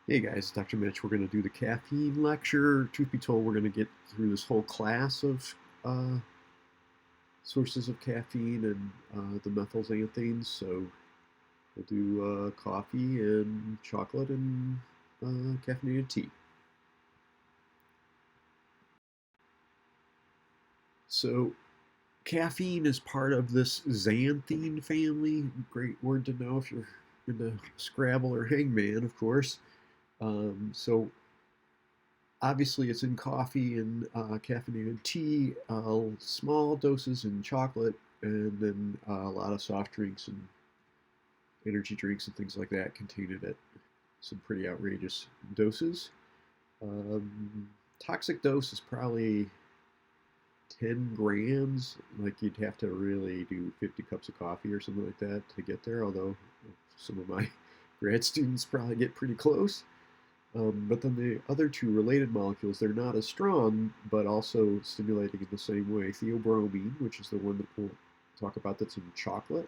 Hey guys, Dr. Mitch. We're going to do the caffeine lecture. Truth be told, we're going to get through this whole class of uh, sources of caffeine and the methylxanthines. So we'll do coffee and chocolate and caffeinated tea. So caffeine is part of this xanthine family. Great word to know if you're into Scrabble or Hangman, of course. So obviously it's in coffee and caffeinated tea, small doses in chocolate, and then a lot of soft drinks and energy drinks and things like that contain it at some pretty outrageous doses. Um, Toxic dose is probably 10 grams. Like you'd have to really do 50 cups of coffee or something like that to get there, although some of my grad students probably get pretty close. But then the other two related molecules, they're not as strong, but also stimulating in the same way. Theobromine, which is the one that we'll talk about that's in chocolate,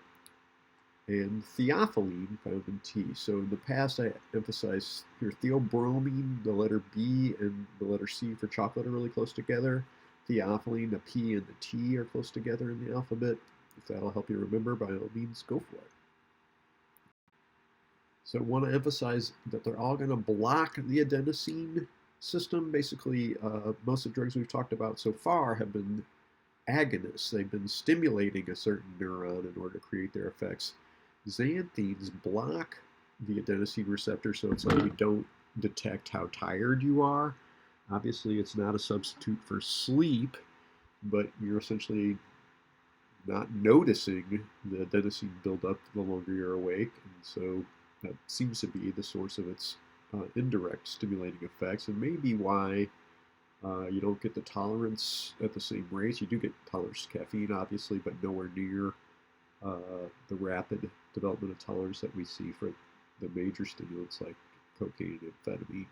and theophylline found in tea. So in the past, I emphasized here theobromine, the letter B and the letter C for chocolate are really close together. Theophylline, the P and the T are close together in the alphabet. If that'll help you remember, by all means, go for it. So I want to emphasize that they're all going to block the adenosine system. Basically, most of the drugs we've talked about so far have been agonists. They've been stimulating a certain neuron in order to create their effects. Xanthines block the adenosine receptor, so it's like you don't detect how tired you are. Obviously, it's not a substitute for sleep, but you're essentially not noticing the adenosine build up the longer you're awake. And so that seems to be the source of its indirect stimulating effects, and maybe why you don't get the tolerance at the same rates. You do get tolerance to caffeine, obviously, but nowhere near the rapid development of tolerance that we see for the major stimulants like cocaine and amphetamine.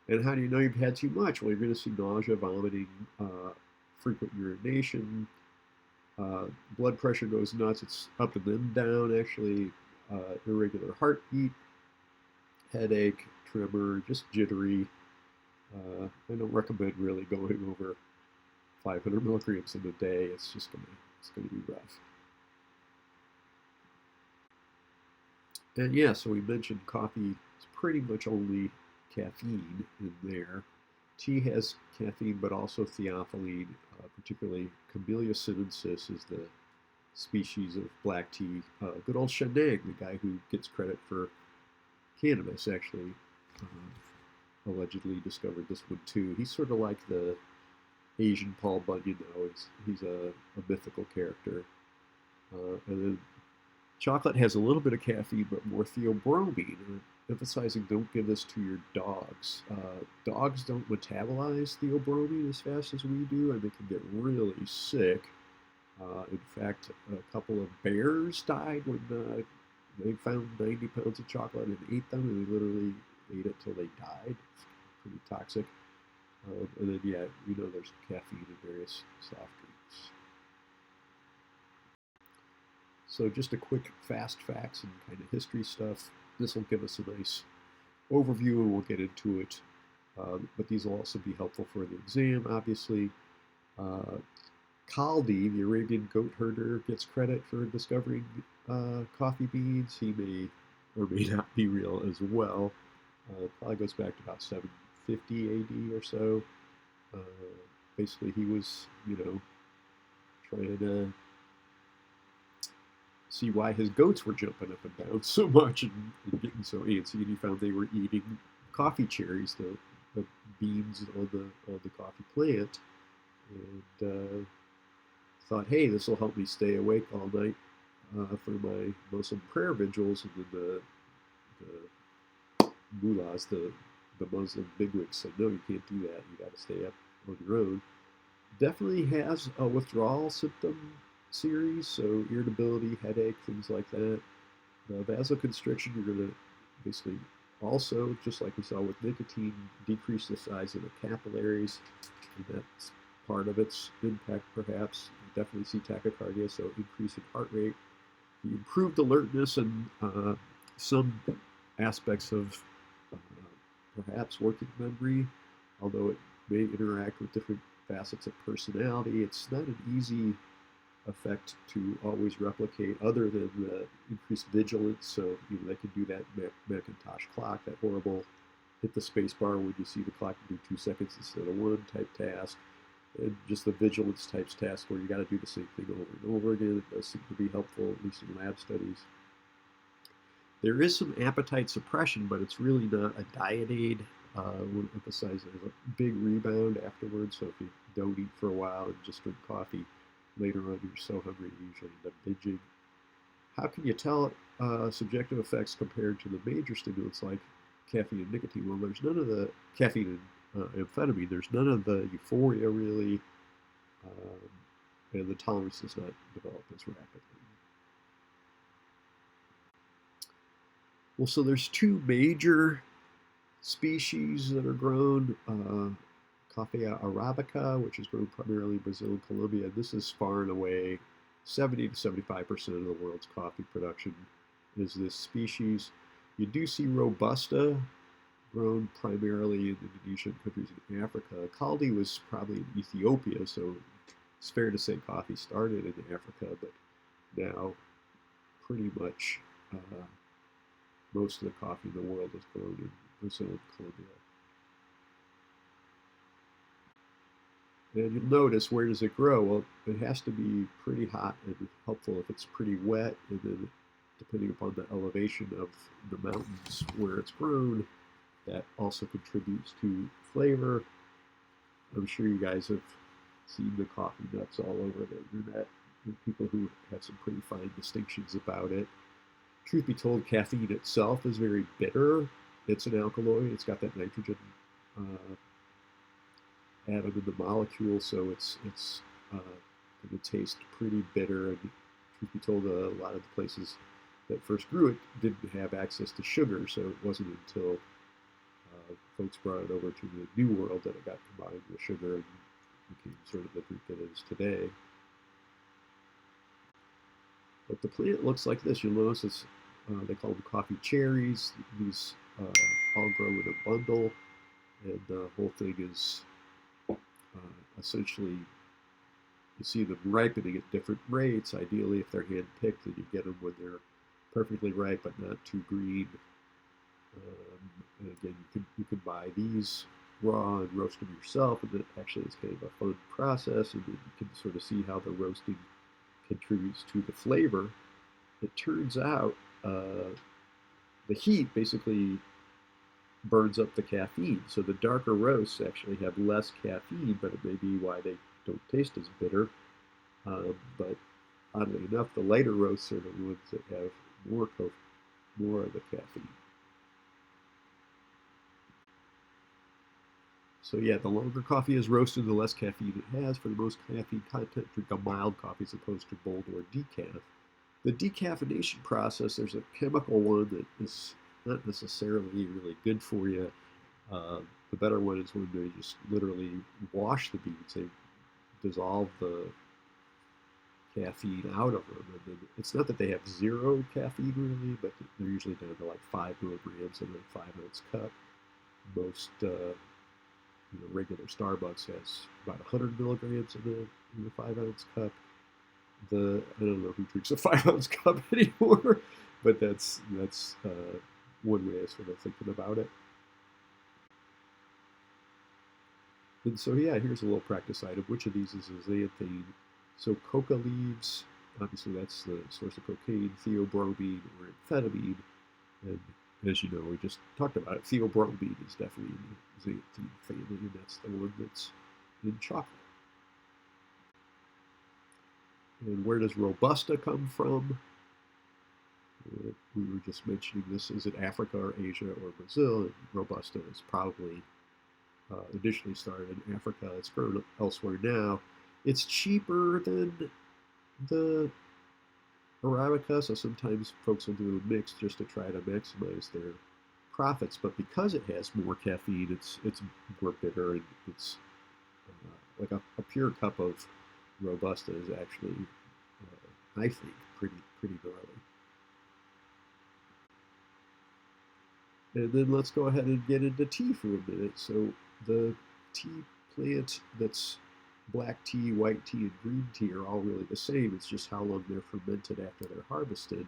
And how do you know you've had too much? Well, you're going to see nausea, vomiting, frequent urination, blood pressure goes nuts. It's up and then down, actually. Irregular heartbeat, headache, tremor, just jittery. I don't recommend really going over 500 milligrams in a day. It's gonna be rough. And yeah, so we mentioned coffee is pretty much only caffeine in there. Tea has caffeine, but also theophylline, particularly Camellia sinensis is the species of black tea. Good old Shenang, the guy who gets credit for cannabis, actually allegedly discovered this one too. He's sort of like the Asian Paul Bunyan now. He's a mythical character. And then chocolate has a little bit of caffeine, but more theobromine. Emphasizing don't give this to your dogs. Dogs don't metabolize theobromine as fast as we do, and they can get really sick. In fact, a couple of bears died when they found 90 pounds of chocolate and ate them, and they literally ate it till they died. It's pretty toxic. And then, yeah, we know there's caffeine in various soft drinks. So just a quick fast facts and kind of history stuff. This will give us a nice overview and we'll get into it. But these will also be helpful for the exam, obviously. Uh, Kaldi, the Arabian goat herder, gets credit for discovering coffee beans. He may or may not be real as well. Probably goes back to about 750 AD or so. Uh, Basically, he was, trying to see why his goats were jumping up and down so much and getting so antsy. And he found they were eating coffee cherries, the beans on the coffee plant, and thought, hey, this will help me stay awake all night for my Muslim prayer vigils. And then the mullahs, the Muslim bigwigs said, no, you can't do that. You got to stay up on your own. Definitely has a withdrawal symptom series, so irritability, headache, things like that. Vasoconstriction, you're going to basically also, just like we saw with nicotine, decrease the size of the capillaries, and that's part of its impact perhaps. You definitely see tachycardia, so increasing heart rate. The improved alertness and some aspects of perhaps working memory, although it may interact with different facets of personality. It's not an easy effect to always replicate other than the increased vigilance. So, they could do that Macintosh clock, that horrible hit the space bar when you see the clock do 2 seconds instead of one type task. And just the vigilance types task where you got to do the same thing over and over again. It does seem to be helpful, at least in lab studies. There is some appetite suppression, but it's really not a diet aid. I would emphasize there's a big rebound afterwards. So if you don't eat for a while and just drink coffee, later on you're so hungry you usually end up binging. How can you tell subjective effects compared to the major stimulants like caffeine and nicotine? Well, there's none of the caffeine and amphetamine. There's none of the euphoria really, and the tolerance does not develop as rapidly. Well, so there's two major species that are grown. Coffee Arabica, which is grown primarily in Brazil and Colombia. This is far and away 70 to 75% of the world's coffee production is this species. You do see Robusta grown primarily in Indonesia and countries in Africa. Kaldi was probably in Ethiopia, so it's fair to say coffee started in Africa, but now pretty much most of the coffee in the world is grown in Brazil and Colombia. And you'll notice, where does it grow? Well, it has to be pretty hot and helpful if it's pretty wet, and then depending upon the elevation of the mountains where it's grown, that also contributes to flavor. I'm sure you guys have seen the coffee nuts all over the internet. There are people who have some pretty fine distinctions about it. Truth be told, caffeine itself is very bitter. It's an alkaloid. It's got that nitrogen atom in the molecule, so it's going to taste pretty bitter. And truth be told, a lot of the places that first grew it didn't have access to sugar, so it wasn't until folks brought it over to the New World that it got combined with sugar and became sort of the drink it is today. But the plant looks like this. You'll notice it's, they call them coffee cherries. These all grow in a bundle, and the whole thing is essentially, you see them ripening at different rates. Ideally, if they're hand-picked, then you get them when they're perfectly ripe but not too green. And again, you can buy these raw and roast them yourself, and it actually is kind of a fun process, and you can sort of see how the roasting contributes to the flavor. It turns out the heat basically burns up the caffeine, so the darker roasts actually have less caffeine, but it may be why they don't taste as bitter. But oddly enough, the lighter roasts are the ones that have more of the caffeine. So yeah, the longer coffee is roasted, the less caffeine it has. For the most caffeine content, drink a mild coffee as opposed to bold or decaf. The decaffeination process, there's a chemical one that is not necessarily really good for you. The better one is when they just literally wash the beans. They dissolve the caffeine out of them. And then it's not that they have zero caffeine really, but they're usually down to like 5 milligrams in a 5-ounce cup. Most regular Starbucks has about 100 milligrams in a 5-ounce cup. I don't know who drinks a 5-ounce cup anymore, but that's one way of sort of thinking about it. And so yeah, here's a little practice item. Which of these is a xanthine? So coca leaves, obviously that's the source of cocaine, theobromine or amphetamine, and as you know, we just talked about it, theobromine is definitely in the xanthine family, and that's the one that's in chocolate. And where does Robusta come from? We were just mentioning this. Is it Africa or Asia or Brazil? And Robusta is probably initially started in Africa. It's grown elsewhere now. It's cheaper than the Arabica, so sometimes folks will do a mix just to try to maximize their profits. But because it has more caffeine, it's more bitter, and it's like a pure cup of Robusta is actually, I think, pretty gnarly. And then let's go ahead and get into tea for a minute. So the tea plant that's black tea, white tea, and green tea are all really the same. It's just how long they're fermented after they're harvested.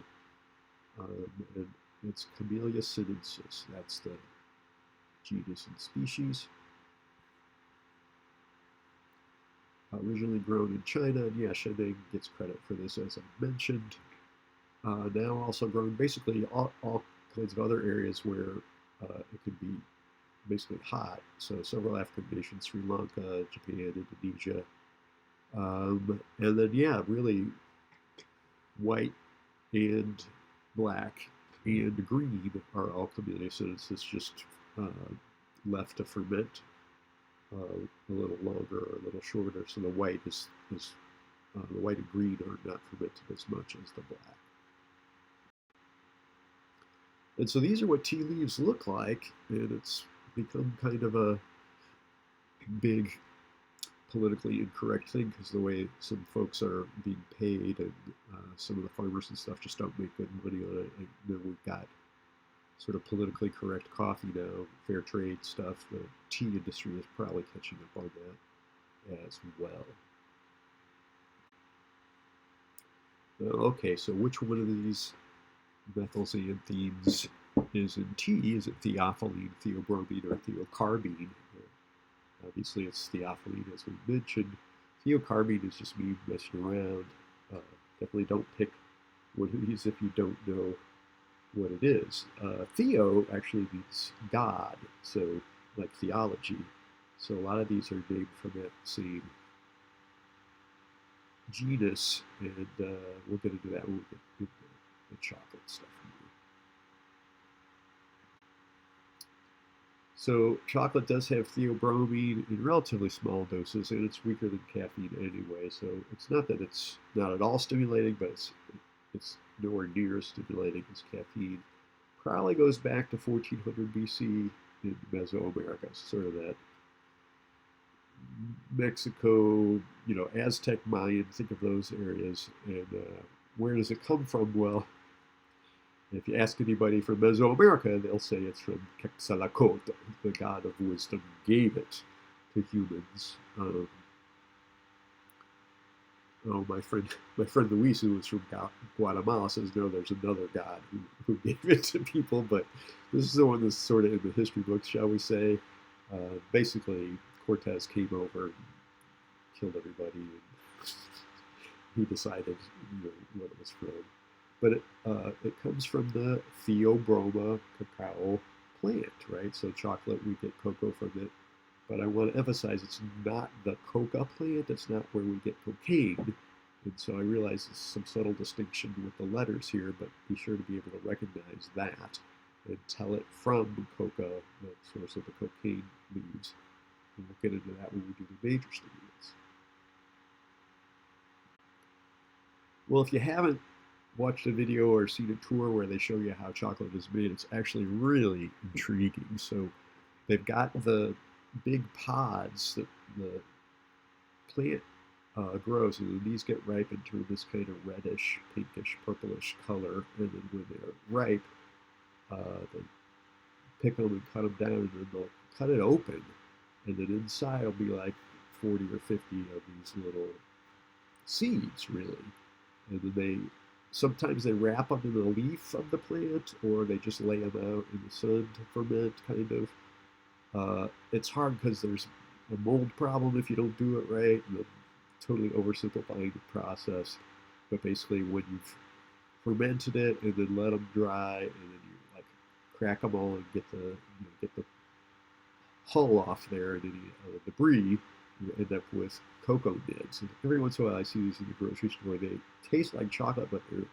And it's Camellia sinensis. That's the genus and species. Originally grown in China, and yeah, Shenyang gets credit for this, as I mentioned. Now also grown basically all kinds of other areas where it can be basically hot. So several African nations, Sri Lanka, Japan, Indonesia. And then, yeah, really white and black and green are all Camellia sinensis, just uh, left to ferment a little longer or a little shorter. So the white is the white and green are not fermented as much as the black. And so these are what tea leaves look like, and it's become kind of a big politically incorrect thing because the way some folks are being paid and some of the farmers and stuff just don't make good money on it. And then we've got sort of politically correct coffee now, fair trade stuff. The tea industry is probably catching up on that as well. Okay, so which one of these methylxanthines is in tea? Is it theophylline, theobromine, or theocarbene? Obviously, it's theophylline, as we mentioned. Theocarbene is just me messing around. Definitely don't pick one of these if you don't know what it is. Theo actually means God, so like theology. So a lot of these are named from that same genus, and we'll get into that when we get into the chocolate stuff. So chocolate does have theobromine in relatively small doses, and it's weaker than caffeine anyway. So it's not that it's not at all stimulating, but it's nowhere near as stimulating as caffeine. Probably goes back to 1400 BC in Mesoamerica, sort of that Mexico, Aztec, Mayan. Think of those areas, and where does it come from? Well, if you ask anybody from Mesoamerica, they'll say it's from Quetzalcoatl, the god of wisdom, gave it to humans. My friend Luis, who was from Guatemala, says no, there's another god who gave it to people, but this is the one that's sort of in the history books, shall we say. Basically, Cortez came over and killed everybody, and he decided what it was from. But it comes from the Theobroma cacao plant, right? So chocolate, we get cocoa from it. But I want to emphasize it's not the coca plant. It's not where we get cocaine. And so I realize there's some subtle distinction with the letters here, but be sure to be able to recognize that and tell it from coca, the source of the cocaine leaves. And we'll get into that when we do the major stimulants. Well, if you haven't watched a video or seen a tour where they show you how chocolate is made, it's actually really intriguing. So they've got the big pods that the plant grows, and these get ripe and turn this kind of reddish, pinkish, purplish color. And then when they're ripe, they pick them and cut them down, and then they'll cut it open, and then inside will be like 40 or 50 of these little seeds, really. And then sometimes they wrap them in the leaf of the plant, or they just lay them out in the sun to ferment, kind of. It's hard because there's a mold problem if you don't do it right, and I'm totally oversimplifying the process. But basically, when you've fermented it and then let them dry, and then you like crack them all and get the hull off there and any debris, you end up with cocoa nibs. And every once in a while I see these in the grocery store. They taste like chocolate, but they're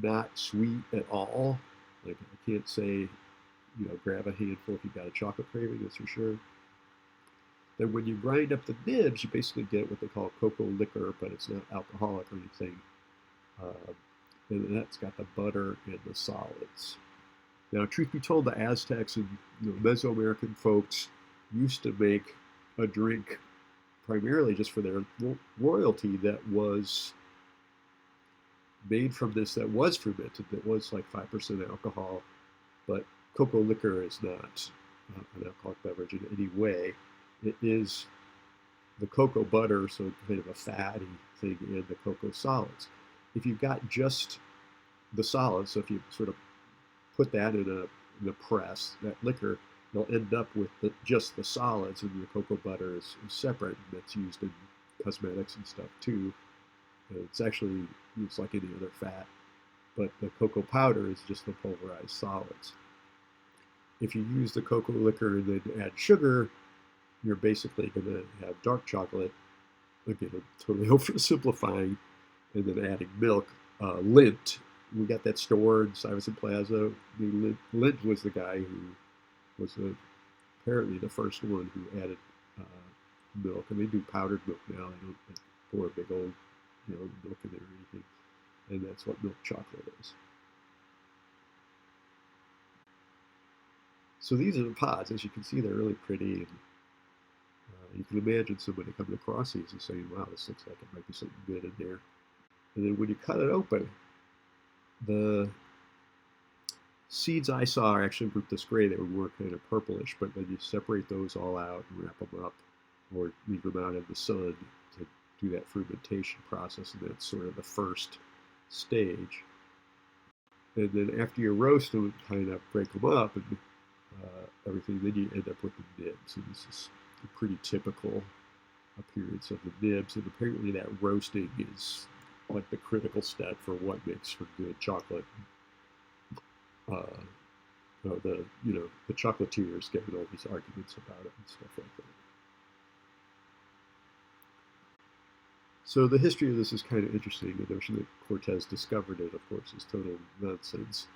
not sweet at all. Like, I can't say, grab a handful if you've got a chocolate craving, that's for sure. Then when you grind up the nibs, you basically get what they call cocoa liquor, but it's not alcoholic or anything. And that's got the butter and the solids. Now, truth be told, the Aztecs and Mesoamerican folks used to make a drink primarily just for their royalty that was made from this, that was fermented, that was like 5% alcohol, but cocoa liquor is not an alcoholic beverage in any way. It is the cocoa butter, so kind of a fatty thing, and the cocoa solids. If you've got just the solids, so if you sort of put that in a press, that liquor, you'll end up with just the solids, and the cocoa butter is separate, and that's used in cosmetics and stuff too. It's actually used like any other fat, but the cocoa powder is just the pulverized solids. If you use the cocoa liquor and then add sugar, you're basically going to have dark chocolate. Again, I'm totally oversimplifying, and then adding milk. Lindt, we got that store in Stuyvesant Plaza. Lindt was the guy who was apparently the first one who added milk, and they do powdered milk now. They don't pour a big old, milk in there or anything, and that's what milk chocolate is. So these are the pods. As you can see, they're really pretty, and you can imagine somebody coming across these and saying, wow, this looks like it might be something good in there. And then when you cut it open, the seeds I saw are actually grouped this gray. They were more kind of purplish, but then you separate those all out and wrap them up or leave them out in the sun to do that fermentation process, and that's sort of the first stage. And then after you roast them and kind of break them up and everything, then you end up with the nibs. And this is a pretty typical appearance of the nibs, and apparently that roasting is like the critical step for what makes for good chocolate. The chocolatiers getting all these arguments about it and stuff like that. So the history of this is kind of interesting. The notion that Cortez discovered it, of course, is total nonsense,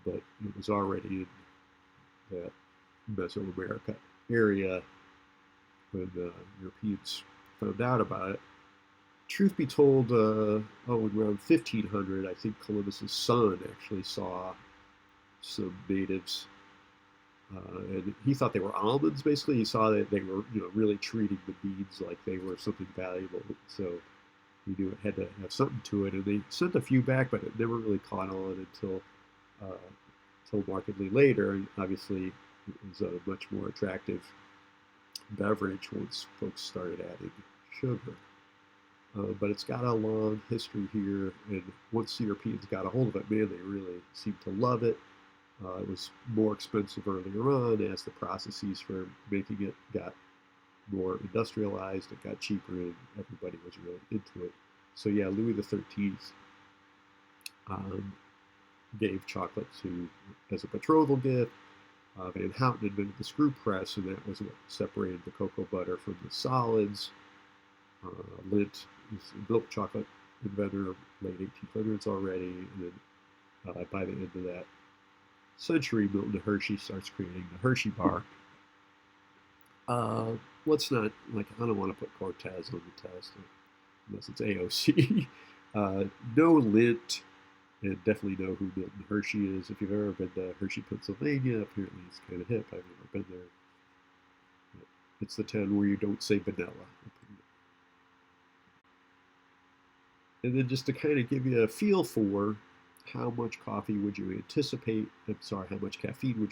but it was already in that Mesoamerica area when Europeans found out about it. Truth be told, around 1500, I think Columbus's son actually saw some natives, and he thought they were almonds. Basically, he saw that they were, really treating the beans like they were something valuable. So he knew it had to have something to it, and they sent a few back, but it never really caught on until markedly later. And obviously, it was a much more attractive beverage once folks started adding sugar. But it's got a long history here, and once the Europeans got a hold of it, man, they really seemed to love it. It was more expensive earlier on as the processes for making it got more industrialized. It got cheaper, and everybody was really into it. So yeah, Louis XIII gave chocolate as a betrothal gift. Van Houten invented the screw press, and that was what separated the cocoa butter from the solids. Lindt is a milk chocolate inventor, late 1800s already, and then by the end of that century, Milton Hershey starts creating the Hershey bar. Let's not, I don't want to put Cortez on the test unless it's AOC. Know Lindt, and definitely know who Milton Hershey is. If you've ever been to Hershey, Pennsylvania, apparently it's kind of hip. I've never been there. It's the town where you don't say vanilla. And then just to kind of give you a feel for how much how much caffeine would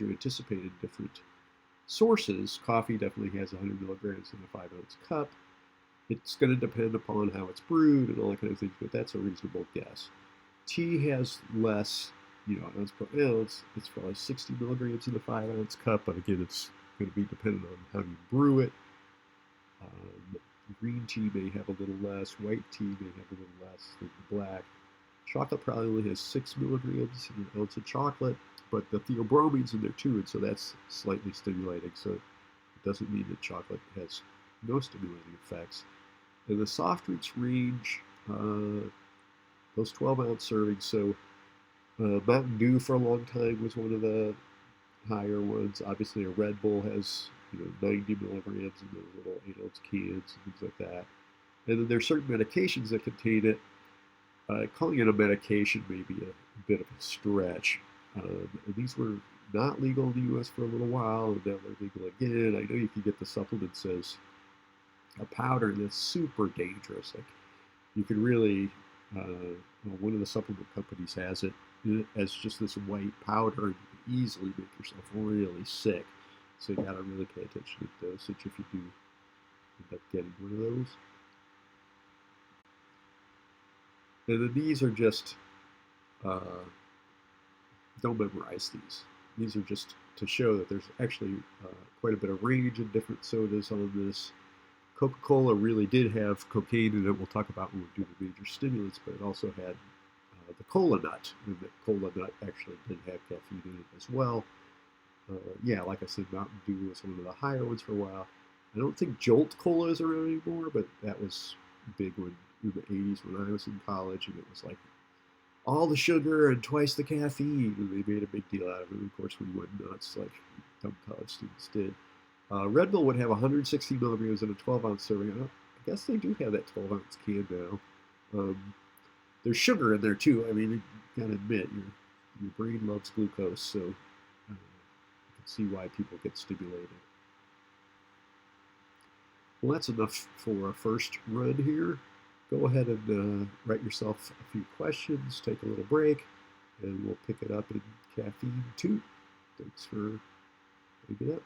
you anticipate in different sources. Coffee definitely has 100 milligrams in a 5-ounce cup. It's going to depend upon how it's brewed and all that kind of things, but that's a reasonable guess. Tea has less, ounce per ounce. It's probably 60 milligrams in a 5-ounce cup, but again, it's going to be dependent on how you brew it. Green tea may have a little less. White tea may have a little less than the black. Chocolate probably only has 6 milligrams in an ounce of chocolate, but the theobromines in there too, and so that's slightly stimulating. So it doesn't mean that chocolate has no stimulating effects. In the soft drinks range, those 12-ounce servings, so Mountain Dew for a long time was one of the higher ones. Obviously, a Red Bull has 90 milligrams in those little 8-ounce cans and things like that. And then there's certain medications that contain it. Calling it a medication may be a bit of a stretch. And these were not legal in the U.S. for a little while, and now they're legal again. I know you can get the supplement that says a powder that's super dangerous. Like you can really, one of the supplement companies has it as just this white powder. easily make yourself really sick. So you gotta really pay attention to dosage if you do end up getting one of those. And then these are just, don't memorize these. These are just to show that there's actually quite a bit of range in different sodas on this. Coca-Cola really did have cocaine in it. We'll talk about when we do the major stimulants, but it also had the cola nut, and the cola nut actually did have caffeine in it as well. Yeah, like I said, Mountain Dew was one of the higher ones for a while. I don't think Jolt Cola is around anymore, but that was big one in the 80s when I was in college, and it was like all the sugar and twice the caffeine, and they made a big deal out of it. And of course, we went nuts like dumb college students did. Red Bull would have 160 milligrams in a 12-ounce serving. I guess they do have that 12-ounce can now. There's sugar in there too. I mean, you gotta admit, your brain loves glucose, so you can see why people get stimulated. Well, that's enough for a first run here. Go ahead and write yourself a few questions, take a little break, and we'll pick it up in caffeine 2. Thanks for picking it up.